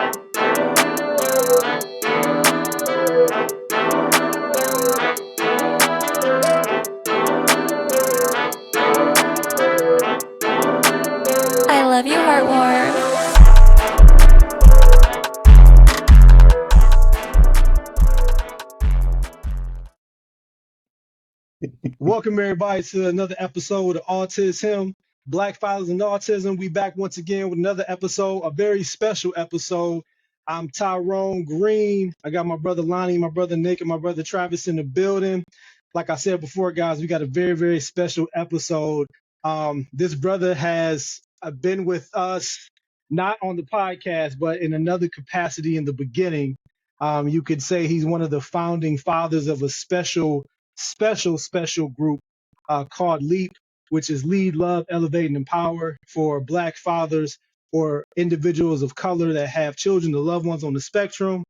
I love you, Heartworm. Welcome everybody to another episode of AutisHim, Black Fathers and Autism. We back once again with another episode, a very special episode. I'm Tyrone Green. I got my brother Lonnie, my brother Nick, and my brother Travis in the building. Like I said before, guys, we got a very, very special episode. This brother has been with us, not on the podcast, but in another capacity in the beginning. You could say he's one of the founding fathers of a special group called LEAP, which is Lead, Love, Elevate, and Empower for Black fathers or individuals of color that have children or loved ones on the spectrum.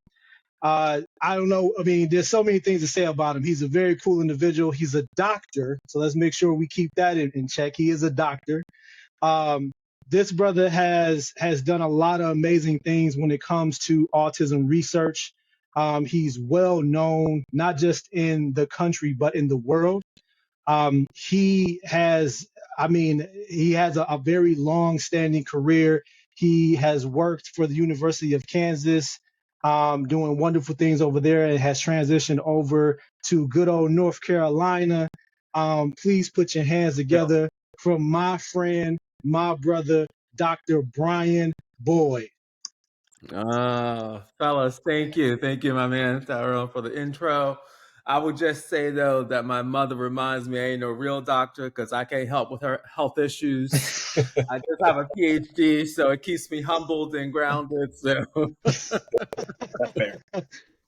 I don't know. I mean, there's so many things to say about him. He's a very cool individual. He's a doctor. So let's make sure we keep that in check. He is a doctor. Um, this brother has done a lot of amazing things when it comes to autism research. He's well known, not just in the country, but in the world. He has, I mean, he has a very long standing career. He has worked for the University of Kansas, doing wonderful things over there, and has transitioned over to good old North Carolina. Please put your hands together for my friend, my brother, Dr. Brian Boyd. Fellas, thank you. Thank you, my man, Tyrone, for the intro. I would just say, though, that my mother reminds me I ain't no real doctor because I can't help with her health issues. I just have a PhD, so it keeps me humbled and grounded. So That's fair.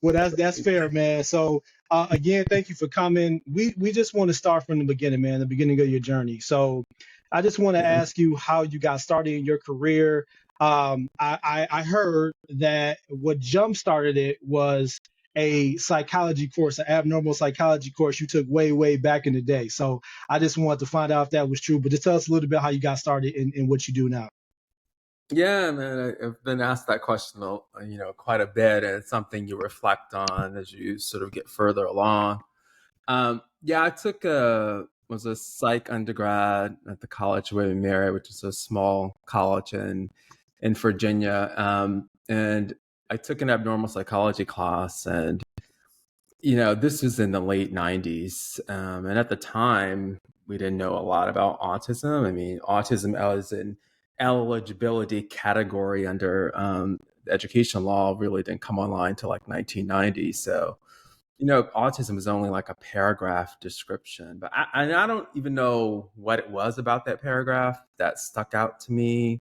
Well, that's fair, man. So again, thank you for coming. We just want to start from the beginning, man, the beginning of your journey. So I just want to ask you how you got started in your career. I heard that what jump started it was a psychology course, an abnormal psychology course you took way back in the day. So I just wanted to find out if that was true. But just tell us a little bit how you got started in what you do now. yeah, man, I've been asked that question, quite a bit, and it's something you reflect on as you sort of get further along. Yeah, I was a psych undergrad at the College of William and Mary, which is a small college in Virginia. And I took an abnormal psychology class, and this was in the late 90s. And at the time, we didn't know a lot about autism. I mean, autism as an eligibility category under education law really didn't come online till like 1990. So autism is only like a paragraph description, but I don't even know what it was about that paragraph that stuck out to me.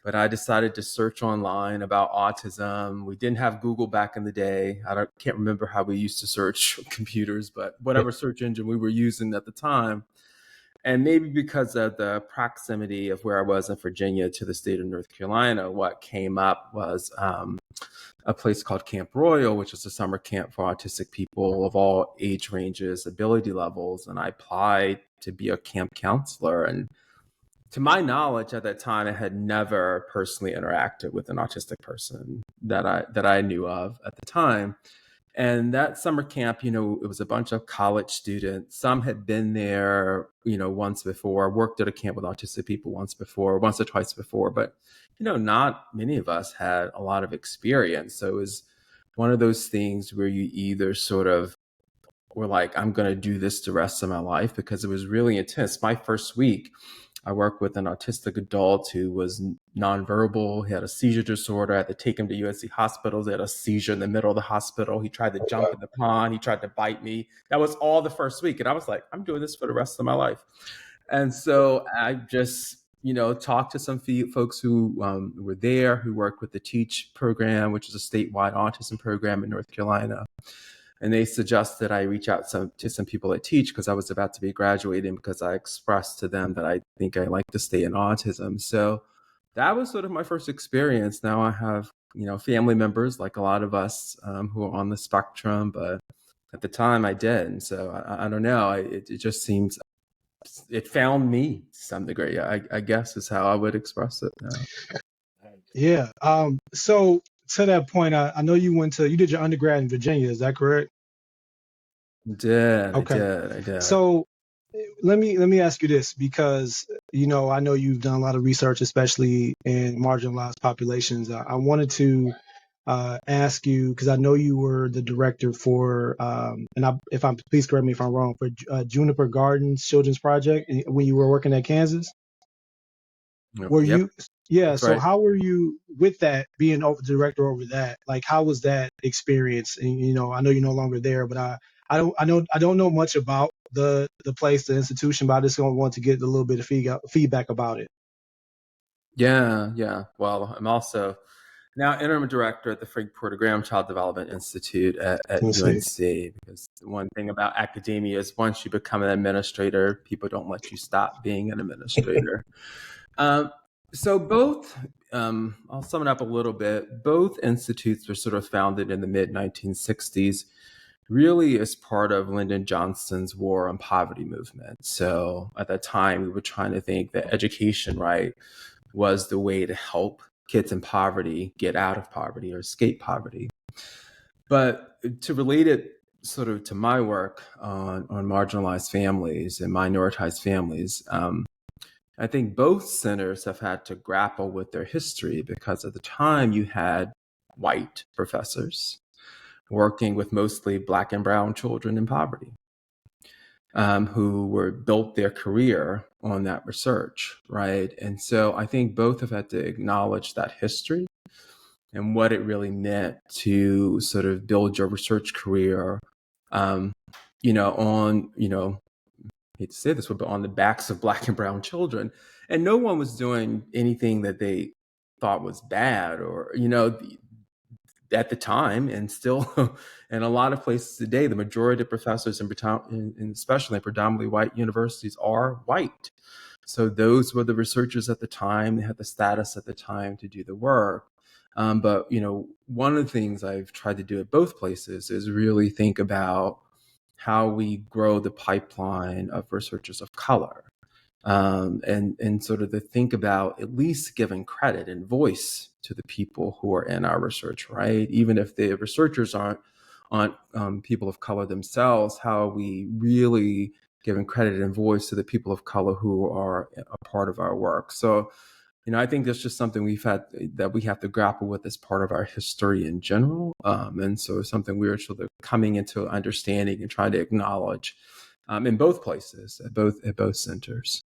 But I decided to search online about autism. We didn't have Google back in the day. Can't remember how we used to search computers, but whatever search engine we were using at the time. And maybe because of the proximity of where I was in Virginia to the state of North Carolina, what came up was a place called Camp Royal, which is a summer camp for autistic people of all age ranges, ability levels. And I applied to be a camp counselor. And to my knowledge, at that time, I had never personally interacted with an autistic person that I knew of at the time. And that summer camp, it was a bunch of college students. Some had been there, once before, worked at a camp with autistic people once or twice before, but, not many of us had a lot of experience. So it was one of those things where you either sort of were like, I'm going to do this the rest of my life, because it was really intense. My first week, I worked with an autistic adult who was nonverbal. He had a seizure disorder. I had to take him to UNC hospitals. He had a seizure in the middle of the hospital. He tried to jump in the pond. He tried to bite me. That was all the first week. And I was like, I'm doing this for the rest of my life. And so I just, talked to some folks who were there, who worked with the TEACH program, which is a statewide autism program in North Carolina. And they suggested I reach out to some people at TEACH because I was about to be graduating, because I expressed to them that I think I like to stay in autism. So that was sort of my first experience. Now I have, family members, like a lot of us, who are on the spectrum, but at the time I didn't. So I don't know. It just seems it found me to some degree, I guess is how I would express it now. Yeah. So to that point, I know you did your undergrad in Virginia. Is that correct? I Okay. did. So let me ask you this, because I know you've done a lot of research, especially in marginalized populations. I wanted to ask you, because I know you were the director for, if I'm please correct me if I'm wrong, for Juniper Gardens Children's Project when you were working at Kansas. Were Yep, you? Yeah. that's So right. how were you with that, being over director over that? Like, how was that experience? And I know you're no longer there, but I don't know much about the place, the institution, but I just don't want to get a little bit of feedback about it. Yeah. Well, I'm also now interim director at the Frank Porter Graham Child Development Institute at Let's see. UNC. Because the one thing about academia is once you become an administrator, people don't let you stop being an administrator. Um, so both, I'll sum it up a little bit. Both institutes were sort of founded in the mid 1960s, really as part of Lyndon Johnson's war on poverty movement. So at that time, we were trying to think that education, right, was the way to help kids in poverty get out of poverty or escape poverty. But to relate it sort of to my work on marginalized families and minoritized families, I think both centers have had to grapple with their history because at the time you had white professors working with mostly Black and brown children in poverty, who were built their career on that research, right? And so I think both have had to acknowledge that history and what it really meant to sort of build your research career, um, on, I hate to say this, but on the backs of Black and brown children. And no one was doing anything that they thought was bad or, at the time, and still in a lot of places today, the majority of professors especially in predominantly white universities are white. So those were the researchers at the time. They had the status at the time to do the work. But one of the things I've tried to do at both places is really think about how we grow the pipeline of researchers of color, and sort of to think about at least giving credit and voice to the people who are in our research, right? Even if the researchers aren't people of color themselves, how are we really giving credit and voice to the people of color who are a part of our work? So, I think that's just something we have to grapple with as part of our history in general, and so it's something we're sort of coming into understanding and trying to acknowledge in both places, at both centers.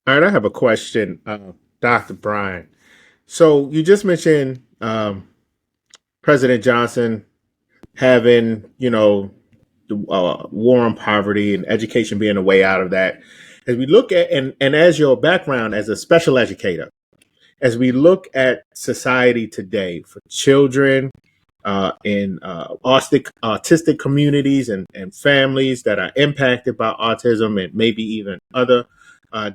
All right, I have a question, Dr. Brian. So you just mentioned President Johnson having, the war on poverty and education being a way out of that. As we look at, and as your background as a special educator, as we look at society today for children in autistic communities and families that are impacted by autism and maybe even other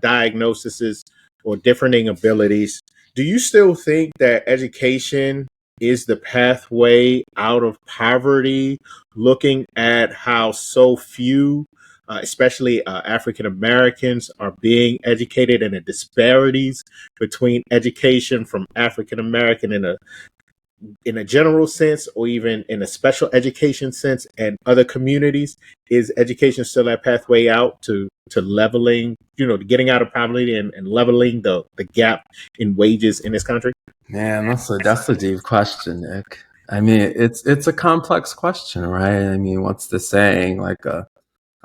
diagnoses or differing abilities, do you still think that education is the pathway out of poverty, looking at how so few, especially African Americans, are being educated and the disparities between education from African American in a general sense or even in a special education sense and other communities? Is education still that pathway out to leveling, to getting out of poverty and leveling the gap in wages in this country? Man, that's a deep question, Nick. I mean, it's a complex question, right? I mean, what's the saying? Like a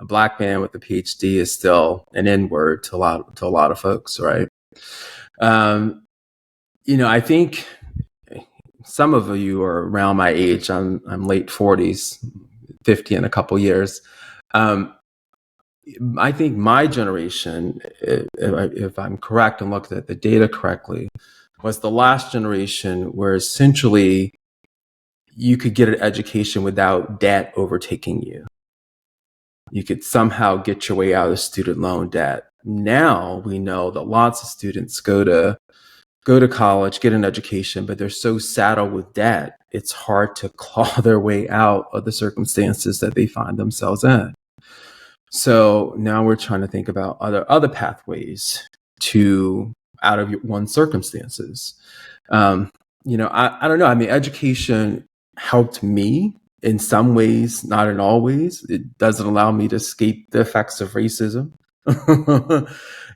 black man with a PhD is still an N-word to a lot of folks, right? Um, I think some of you are around my age. I'm late 40s, 50 in a couple years. I think my generation, if I'm correct and looked at the data correctly, was the last generation where essentially you could get an education without debt overtaking you. You could somehow get your way out of student loan debt. Now we know that lots of students go to college, get an education, but they're so saddled with debt, it's hard to claw their way out of the circumstances that they find themselves in. So now we're trying to think about other pathways to out of one's circumstances. I don't know. I mean, education helped me in some ways, not in all ways. It doesn't allow me to escape the effects of racism.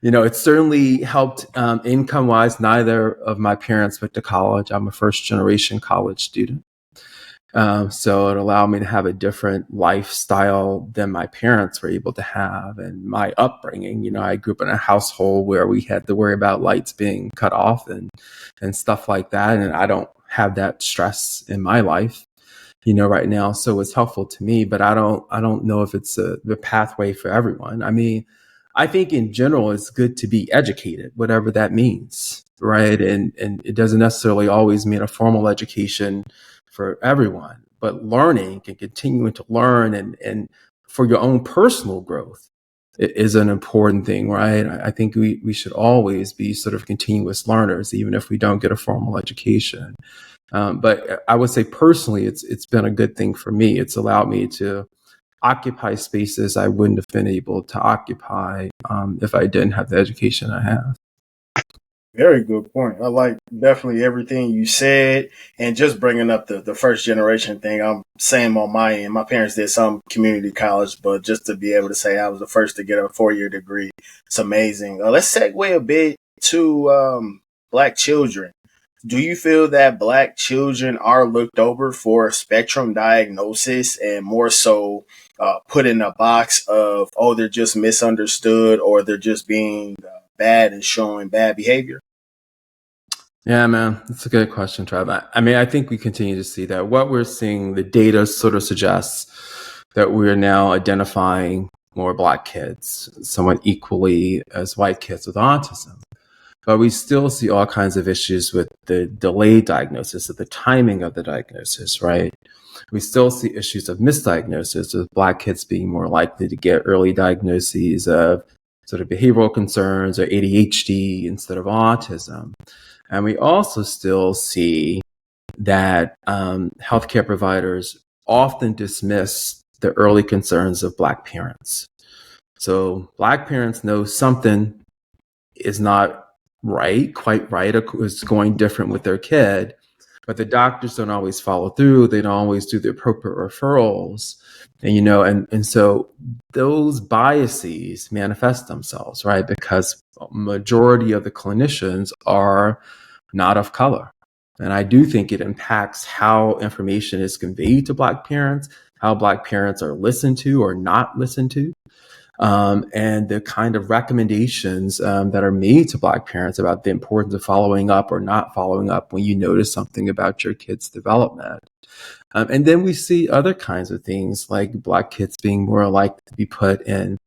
It certainly helped income wise. Neither of my parents went to college. I'm a first generation college student. So it allowed me to have a different lifestyle than my parents were able to have. And my upbringing, I grew up in a household where we had to worry about lights being cut off and stuff like that. And I don't have that stress in my life, right now. So it's helpful to me, but I don't know if it's the pathway for everyone. I mean, I think in general, it's good to be educated, whatever that means, right? And it doesn't necessarily always mean a formal education for everyone, but learning and continuing to learn and for your own personal growth is an important thing, right? I think we should always be sort of continuous learners, even if we don't get a formal education. But I would say personally, it's been a good thing for me. It's allowed me to occupy spaces I wouldn't have been able to occupy if I didn't have the education I have. Very good point. I like definitely everything you said, and just bringing up the first generation thing. I'm same on my end. My parents did some community college, but just to be able to say I was the first to get a 4-year degree, it's amazing. Let's segue a bit to Black children. Do you feel that Black children are looked over for spectrum diagnosis and more so put in a box of, oh, they're just misunderstood or they're just being bad and showing bad behavior? Yeah, man, that's a good question, Trav. I mean, I think we continue to see that. What we're seeing, the data sort of suggests that we're now identifying more Black kids somewhat equally as white kids with autism. But we still see all kinds of issues with the delayed diagnosis, of the timing of the diagnosis, right? We still see issues of misdiagnosis, with Black kids being more likely to get early diagnoses of sort of behavioral concerns or ADHD instead of autism. And we also still see that healthcare providers often dismiss the early concerns of Black parents. So Black parents know something is not quite right, or is going different with their kid, but the doctors don't always follow through. They don't always do the appropriate referrals. And so those biases manifest themselves, right? Because majority of the clinicians are not of color. And I do think it impacts how information is conveyed to Black parents, how Black parents are listened to or not listened to. And the kind of recommendations that are made to Black parents about the importance of following up or not following up when you notice something about your kid's development. And then we see other kinds of things like Black kids being more likely to be put in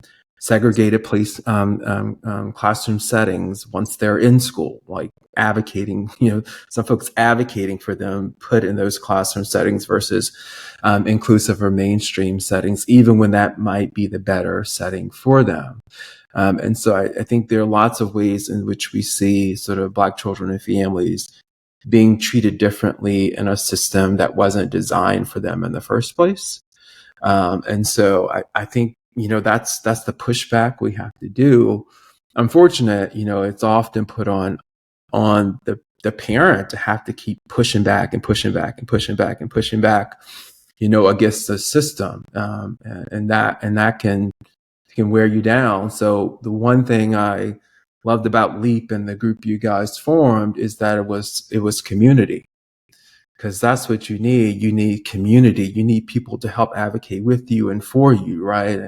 segregated classroom settings once they're in school, like advocating, some folks advocating for them put in those classroom settings versus inclusive or mainstream settings, even when that might be the better setting for them. And so I think there are lots of ways in which we see sort of Black children and families being treated differently in a system that wasn't designed for them in the first place. And so I think, that's the pushback we have to do. Unfortunate, it's often put on the parent to have to keep pushing back and pushing back and pushing back and pushing back, against the system. And that can wear you down. So the one thing I loved about LEAP and the group you guys formed is that it was community. Because that's what you need. You need community. You need people to help advocate with you and for you, right?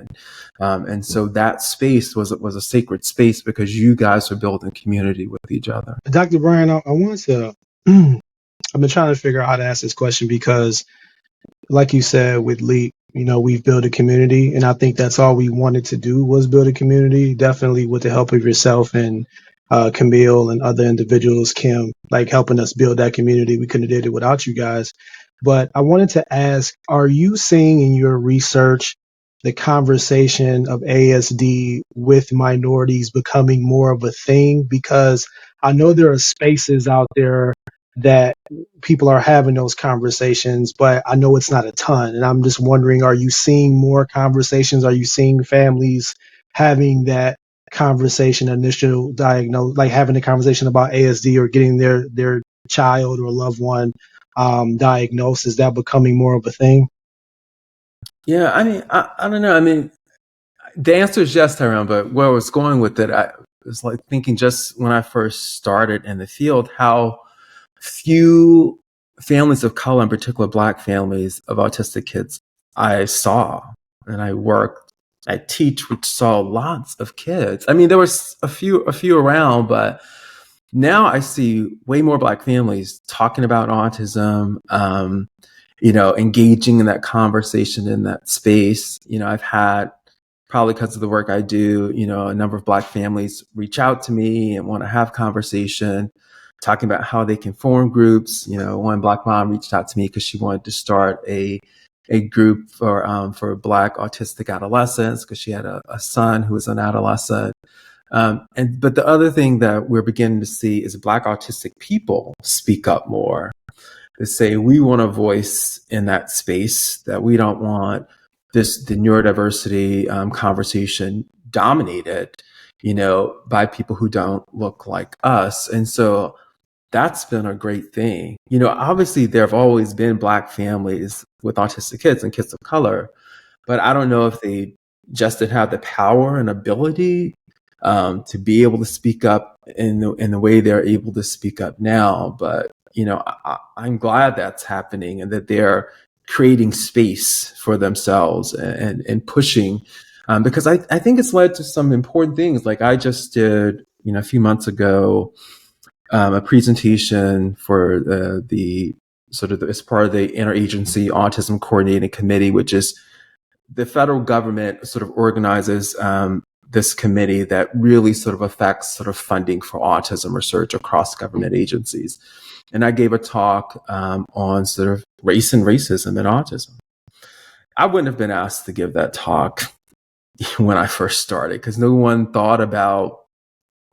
And so that space was a sacred space because you guys are building community with each other. Dr. Brian, I want to, I've been trying to figure out how to ask this question because, like you said, with LEAP, we've built a community, and I think that's all we wanted to do was build a community, definitely with the help of yourself and Camille and other individuals, Kim, like helping us build that community. We couldn't have did it without you guys. But I wanted to ask, are you seeing in your research the conversation of ASD with minorities becoming more of a thing? Because I know there are spaces out there that people are having those conversations, but I know it's not a ton. And I'm just wondering, are you seeing more conversations? Are you seeing families having that conversation, initial diagnose, like having a conversation about ASD or getting their child or loved one diagnosed? Is that becoming more of a thing? Yeah, I mean, I don't know. I mean, the answer is yes, Tyrone, but where I was going with it, I was like thinking just when I first started in the field, how few families of color, in particular Black families of autistic kids, I saw. And I teach, which saw lots of kids. I mean, there was a few around, but now I see way more Black families talking about autism, engaging in that conversation in that space. I've had, probably because of the work I do, a number of Black families reach out to me and want to have conversation, talking about how they can form groups. One Black mom reached out to me because she wanted to start a group for Black autistic adolescents because she had a son who was an adolescent. But the other thing that we're beginning to see is Black autistic people speak up more. They say we want a voice in that space, that we don't want the neurodiversity conversation dominated, by people who don't look like us. And so that's been a great thing. Obviously there have always been Black families with autistic kids and kids of color, but I don't know if they just didn't have the power and ability to be able to speak up in the way they're able to speak up now. But I'm glad that's happening and that they're creating space for themselves and pushing, because I think it's led to some important things. Like I just did, a few months ago, a presentation for the sort of as part of the Interagency Autism Coordinating Committee, which is the federal government sort of organizes this committee that really sort of affects sort of funding for autism research across government agencies. And I gave a talk on sort of race and racism and autism. I wouldn't have been asked to give that talk when I first started because no one thought about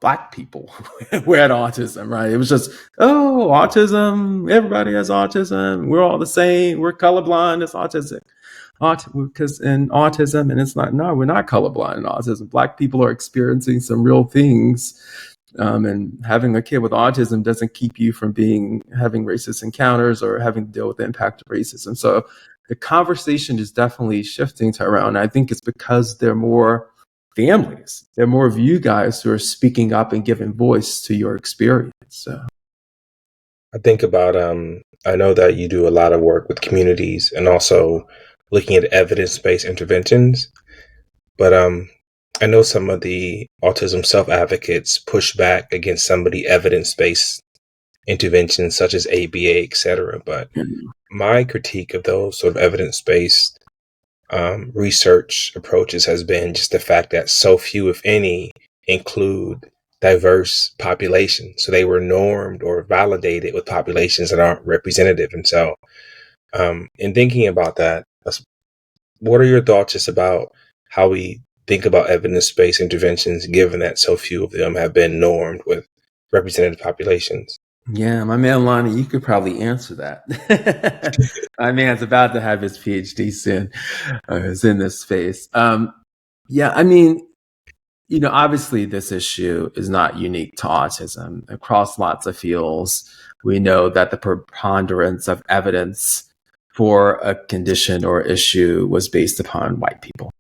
Black people who had autism, right? It was just, oh, autism, everybody has autism. We're all the same. We're colorblind, it's autistic. Because in autism, and it's not, no, we're not colorblind in autism. Black people are experiencing some real things. And having a kid with autism doesn't keep you from having racist encounters or having to deal with the impact of racism. So the conversation is definitely shifting to around. I think it's because there are more families, there are more of you guys who are speaking up and giving voice to your experience. So I think about, I know that you do a lot of work with communities and also looking at evidence-based interventions, but I know some of the autism self-advocates push back against some of the evidence-based interventions such as ABA, etc. But my critique of those sort of evidence-based research approaches has been just the fact that so few, if any, include diverse populations. So they were normed or validated with populations that aren't representative. And so in thinking about that, what are your thoughts just about how we think about evidence-based interventions, given that so few of them have been normed with representative populations? yeah, my man Lonnie, you could probably answer that. My man's about to have his PhD soon. Is in this space. Yeah, I mean, obviously this issue is not unique to autism. Across lots of fields, we know that the preponderance of evidence for a condition or issue was based upon white people.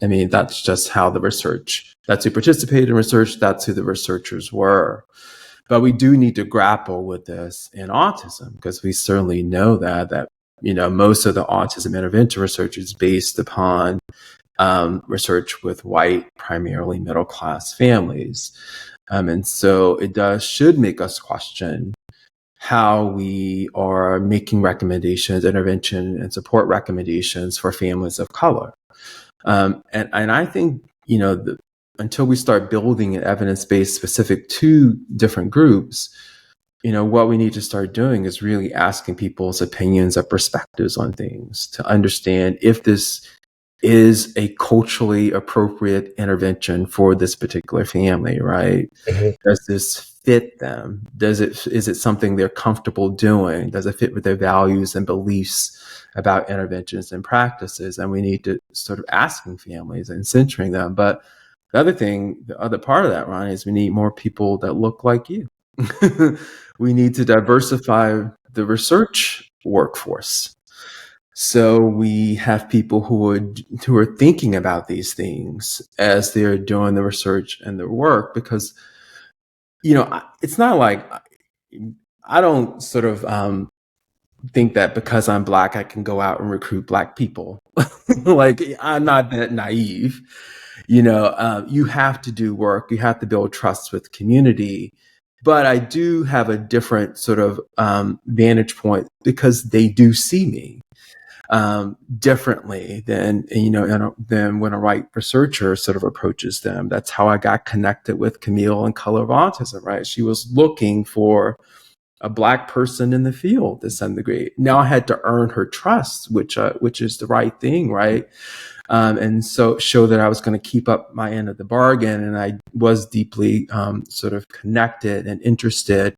I mean, that's just how that's who participated in research, that's who the researchers were. But we do need to grapple with this in autism because we certainly know that most of the autism intervention research is based upon research with white, primarily middle-class families. And so it should make us question how we are making recommendations, intervention and support recommendations for families of color. And I think, until we start building an evidence base specific to different groups, what we need to start doing is really asking people's opinions or perspectives on things to understand if this is a culturally appropriate intervention for this particular family, right? Mm-hmm. Does this fit them? Is it something they're comfortable doing? Does it fit with their values and beliefs about interventions and practices? And we need to sort of asking families and centering them. But the other part of that, Ronnie, is we need more people that look like you. we need to diversify the research workforce. So we have people who are thinking about these things as they're doing the research and the work, because it's not like I don't sort of think that because I'm Black, I can go out and recruit Black people. Like, I'm not that naive. You have to do work. You have to build trust with community. But I do have a different sort of vantage point, because they do see me differently than when a white researcher sort of approaches them. That's how I got connected with Camille in Color of Autism, right? She was looking for a Black person in the field to some degree. Now I had to earn her trust, which is the right thing, right? And so show that I was going to keep up my end of the bargain. And I was deeply sort of connected and interested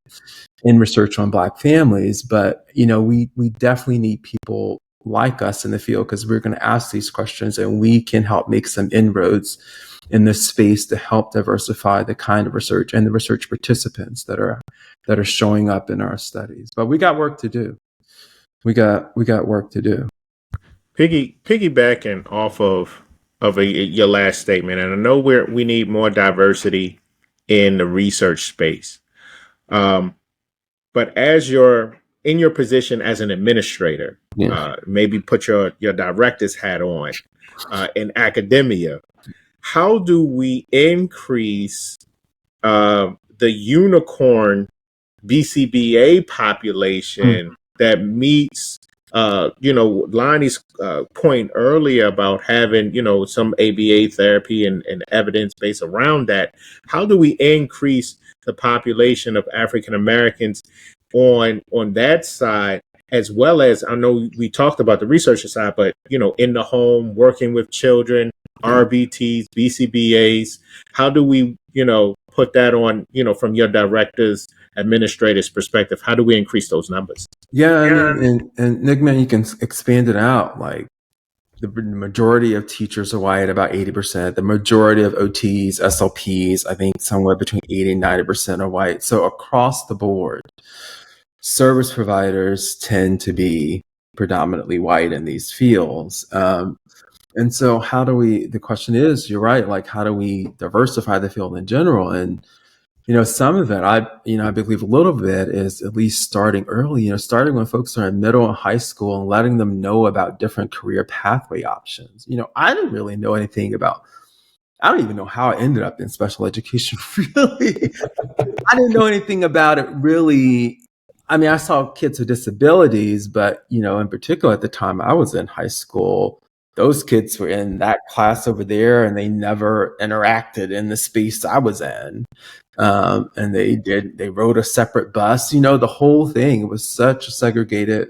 in research on Black families. But, we definitely need people like us in the field, because we're going to ask these questions, and we can help make some inroads in this space to help diversify the kind of research and the research participants that are showing up in our studies. But we got work to do. We got work to do. Piggybacking off of your last statement, and I know we need more diversity in the research space. But as you're in your position as an administrator, maybe put your director's hat on in academia, how do we increase the unicorn BCBA population that meets, Lonnie's point earlier about having, some ABA therapy and evidence base around that? How do we increase the population of African Americans on that side, as well as, I know we talked about the researcher side, but, in the home, working with children, RBTs, BCBAs? How do we, put that on, from your director's, administrator's perspective? How do we increase those numbers? Yeah, I mean, and Nick, man, you can expand it out. Like, the majority of teachers are white, about 80%. The majority of OTs, SLPs, I think somewhere between 80 and 90% are white. So across the board, service providers tend to be predominantly white in these fields. And so the question is, you're right, like, how do we diversify the field in general? And, some of it, I believe a little bit is at least starting early, starting when folks are in middle and high school and letting them know about different career pathway options. I didn't really know anything about, I don't even know how I ended up in special education, really. I didn't know anything about it, really. I mean, I saw kids with disabilities, but, in particular at the time I was in high school, those kids were in that class over there, and they never interacted in the space I was in. And they rode a separate bus, the whole thing. It was such a segregated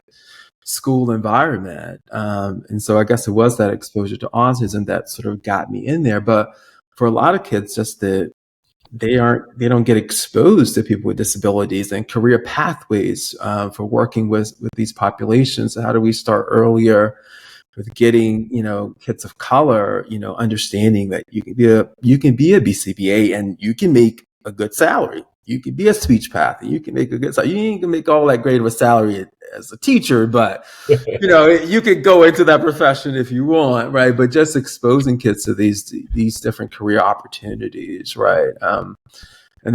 school environment. And so I guess it was that exposure to autism that sort of got me in there. But for a lot of kids, just that they don't get exposed to people with disabilities and career pathways for working with these populations. How do we start earlier with getting, kids of color, understanding that you can be a BCBA and you can make a good salary. You can be a speech path and you can make a good salary. You ain't gonna make all that great of a salary as a teacher, but you could go into that profession if you want, right? But just exposing kids to these different career opportunities, right? And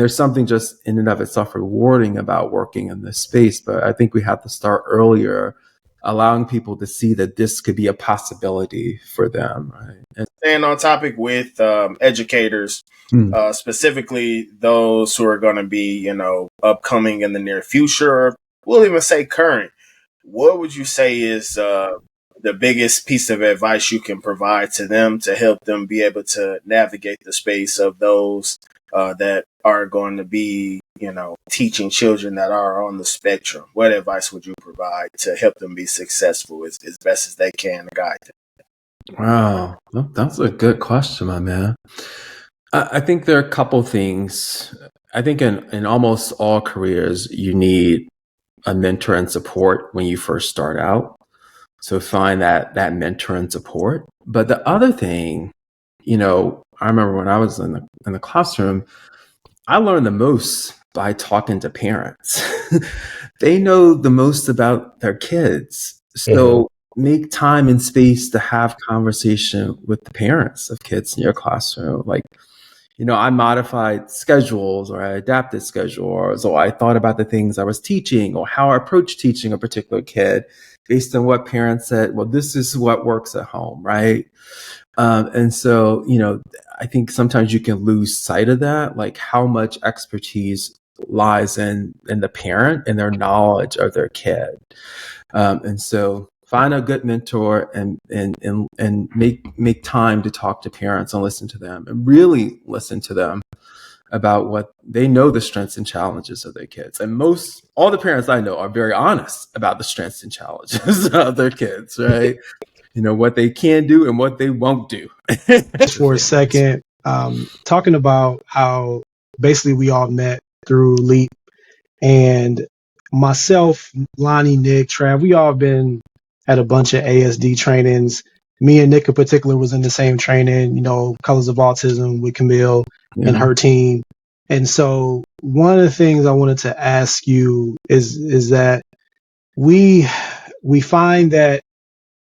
there's something just in and of itself rewarding about working in this space. But I think we have to start earlier, allowing people to see that this could be a possibility for them, right? Staying on topic with educators, specifically those who are going to be, upcoming in the near future, we'll even say current, what would you say is the biggest piece of advice you can provide to them to help them be able to navigate the space of those that are going to be, teaching children that are on the spectrum? What advice would you provide to help them be successful as best as they can to guide them? Wow, that's a good question, my man. I think there are a couple things. I think in almost all careers, you need a mentor and support when you first start out. So find that mentor and support. But the other thing, I remember when I was in the classroom, I learned the most by talking to parents. They know the most about their kids. So make time and space to have conversation with the parents of kids in your classroom. Like, I modified schedules, or I adapted schedules, or I thought about the things I was teaching or how I approached teaching a particular kid based on what parents said, well, this is what works at home, right? And so, I think sometimes you can lose sight of that, like how much expertise lies in the parent and their knowledge of their kid. And so find a good mentor and make time to talk to parents and listen to them, and really listen to them about what they know, the strengths and challenges of their kids. And all the parents I know are very honest about the strengths and challenges of their kids, right? What they can do and what they won't do. For a second, talking about how basically we all met through LEAP, and myself, Lonnie, Nick, Trav, we all been at a bunch of ASD trainings. Me and Nick in particular was in the same training, Colors of Autism with Camille and her team. And so one of the things I wanted to ask you is that we find that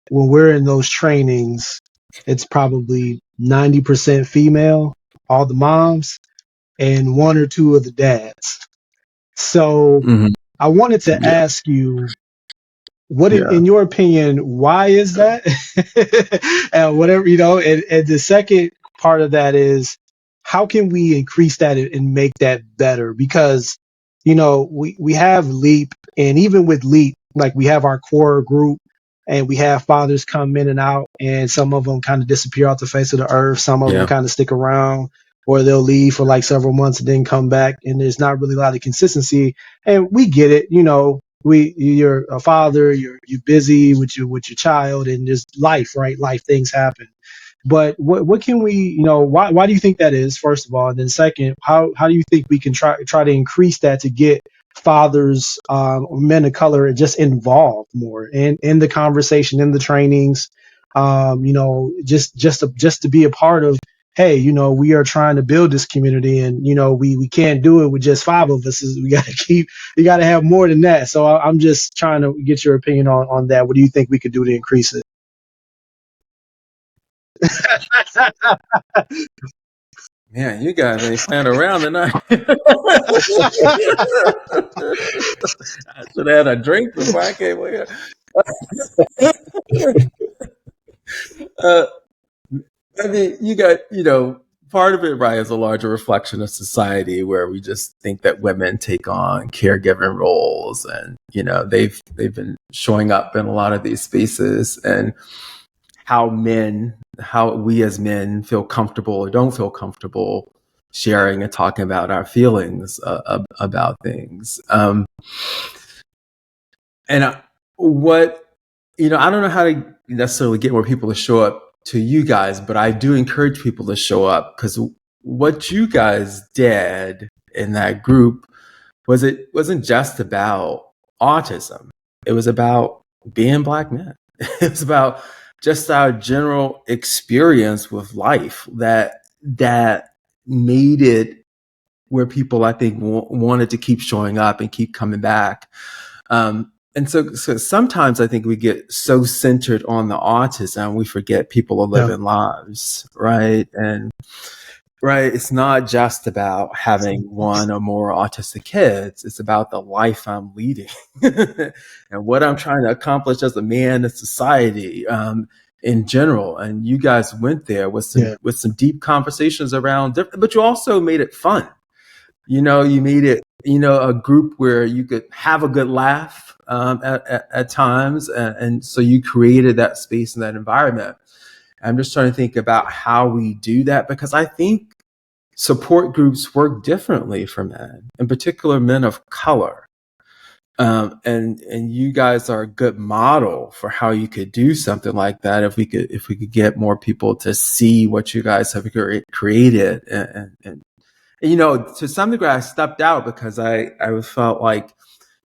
when we're in those trainings, it's probably 90% female, all the moms, and one or two of the dads. So I wanted to ask you, what, in your opinion, why is that? And whatever, and the second part of that is, how can we increase that and make that better? Because, we have LEAP, and even with LEAP, like we have our core group, and we have fathers come in and out, and some of them kind of disappear off the face of the earth. Some of them kind of stick around, or they'll leave for like several months and then come back, and there's not really a lot of consistency. And we get it, you're a father, you're busy with your child, and there's life, right? Life, things happen. But what can we, why do you think that is, first of all? And then second, how do you think we can try to increase that to get fathers, or men of color just involved more in the conversation, in the trainings, just to be a part of, hey, we are trying to build this community, and we can't do it with just 5 of us. We got to have more than that. So I'm just trying to get your opinion on that. What do you think we could do to increase it? Man, you guys ain't playing around tonight. I should have had a drink before I came here. I mean, you got, part of it, right, is a larger reflection of society where we just think that women take on caregiving roles, and, they've been showing up in a lot of these spaces, and how we as men feel comfortable or don't feel comfortable sharing and talking about our feelings about things. And I don't know how to necessarily get more people to show up to you guys, but I do encourage people to show up, because what you guys did in that group wasn't just about autism. It was about being Black men. It was about just our general experience with life that made it where people, I think, wanted to keep showing up and keep coming back. And so sometimes I think we get so centered on the autism, we forget people are living lives, right? And it's not just about having one or more autistic kids. It's about the life I'm leading and what I'm trying to accomplish as a man in society, in general. And you guys went there with some deep conversations around different, but you also made it fun. You made it, a group where you could have a good laugh at times. And so you created that space and that environment. I'm just trying to think about how we do that, because I think support groups work differently for men, in particular men of color. And you guys are a good model for how you could do something like that if we could get more people to see what you guys have created. And to some degree, I stepped out because I felt like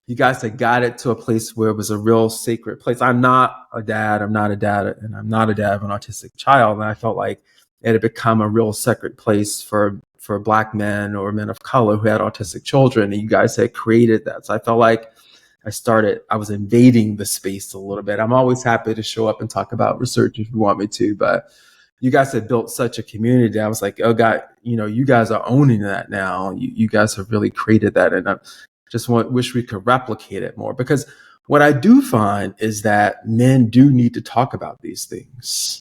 you guys had got it to a place where it was a real sacred place. I'm not a dad, and I'm not a dad of an autistic child. And I felt like it had become a real sacred place for for Black men or men of color who had autistic children, and you guys had created that. So I felt like I was invading the space a little bit. I'm always happy to show up and talk about research if you want me to, but you guys had built such a community. I was like, oh God, you guys are owning that now. You guys have really created that. And I just wish we could replicate it more, because what I do find is that men do need to talk about these things.